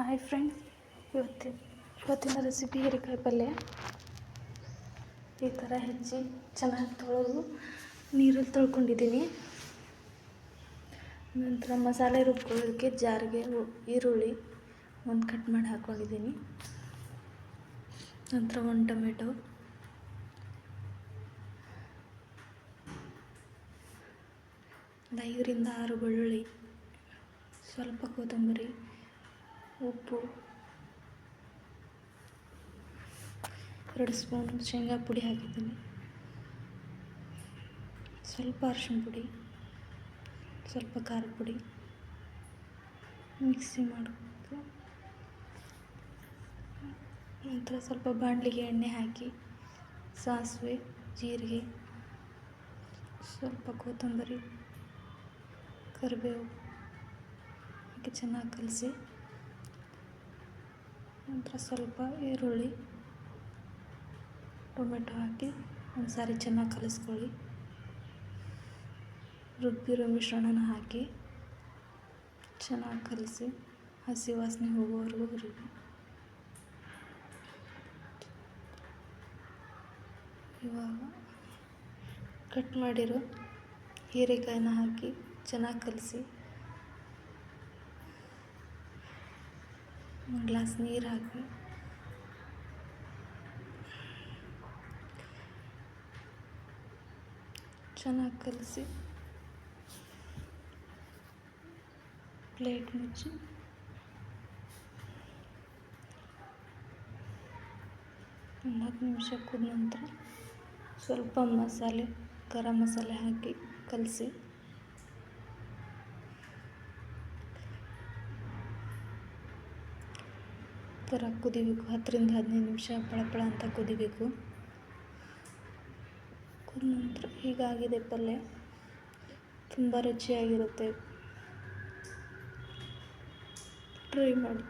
Hi friends, ಇವತ್ತಿನ recipe ಹೀರೆಕಾಯಿ ಪಲ್ಯ. ಈ ಥರ ಹೆಚ್ಚಿ ಚೆನ್ನಾಗಿ ತೊಳೆದು ನೀರಲ್ಲಿ ತೊಳ್ಕೊಂಡಿದ್ದೀನಿ. ನಂತರ ಮಸಾಲೆ ರುಬ್ಕೊಳ್ಳೋದಕ್ಕೆ ಜಾರಿಗೆ ಈರುಳ್ಳಿ ಒಂದು ಕಟ್ ಮಾಡಿ ಹಾಕ್ಕೊಂಡಿದ್ದೀನಿ. ನಂತರ 1 ಟೊಮೆಟೊ, ಒಂದು 5 ರಿಂದ 6 ಬೆಳ್ಳುಳ್ಳಿ, ಸ್ವಲ್ಪ ಕೊತ್ತಂಬರಿ, ಉಪ್ಪು, 2 ಸ್ಪೂನ್ ಶೇಂಗಾ ಪುಡಿ ಹಾಕಿದ್ದೀನಿ, ಸ್ವಲ್ಪ ಅರಿಶಿಣ ಪುಡಿ, ಸ್ವಲ್ಪ ಖಾರ ಪುಡಿ ಮಿಕ್ಸಿ ಮಾಡಬೇಕು. ನಂತರ ಸ್ವಲ್ಪ ಬಾಣಲಿಗೆ ಎಣ್ಣೆ ಹಾಕಿ ಸಾಸಿವೆ, ಜೀರಿಗೆ, ಸ್ವಲ್ಪ ಕೊತ್ತಂಬರಿ, ಕರಿಬೇವು ಹಾಕಿ ಚೆನ್ನಾಗಿ ಕಲಸಿ, ನಂತರ ಸ್ವಲ್ಪ ಈರುಳ್ಳಿ, ಟೊಮೆಟೊ ಹಾಕಿ ಒಂದು ಸಾರಿ ಚೆನ್ನಾಗಿ ಕಲಿಸ್ಕೊಳ್ಳಿ. ರುಬ್ಬಿರೋ ಮಿಶ್ರಣನ ಹಾಕಿ ಚೆನ್ನಾಗಿ ಕಲಸಿ ಹಸಿ ವಾಸನೆ ಹೋಗೋವರೆಗೂ ಹುರಿದು. ಇವಾಗ ಕಟ್ ಮಾಡಿರೋ ಹೀರೆಕಾಯಿನ ಹಾಕಿ ಚೆನ್ನಾಗಿ ಕಲಸಿ, ಒಂದು ಗ್ಲಾಸ್ ನೀರು ಹಾಕಿ ಚೆನ್ನಾಗಿ ಕಲಸಿ ಪ್ಲೇಟ್ ಮುಚ್ಚಿ ಒಂದು 10 ನಿಮಿಷ ಕುದ ನಂತರ ಸ್ವಲ್ಪ ಮಸಾಲೆ, ಗರಂ ಮಸಾಲೆ ಹಾಕಿ ಕಲಸಿ ಥರ ಕುದಿಬೇಕು. 10 ರಿಂದ 15 ನಿಮಿಷ ಪಳಪಳ ಅಂತ ಕುದಿಬೇಕು. ಕುದ ನಂತರ ಹೀಗಾಗಿದೆ ಪಲ್ಯ. ತುಂಬ ರುಚಿಯಾಗಿರುತ್ತೆ, ಟ್ರೈ ಮಾಡಿ.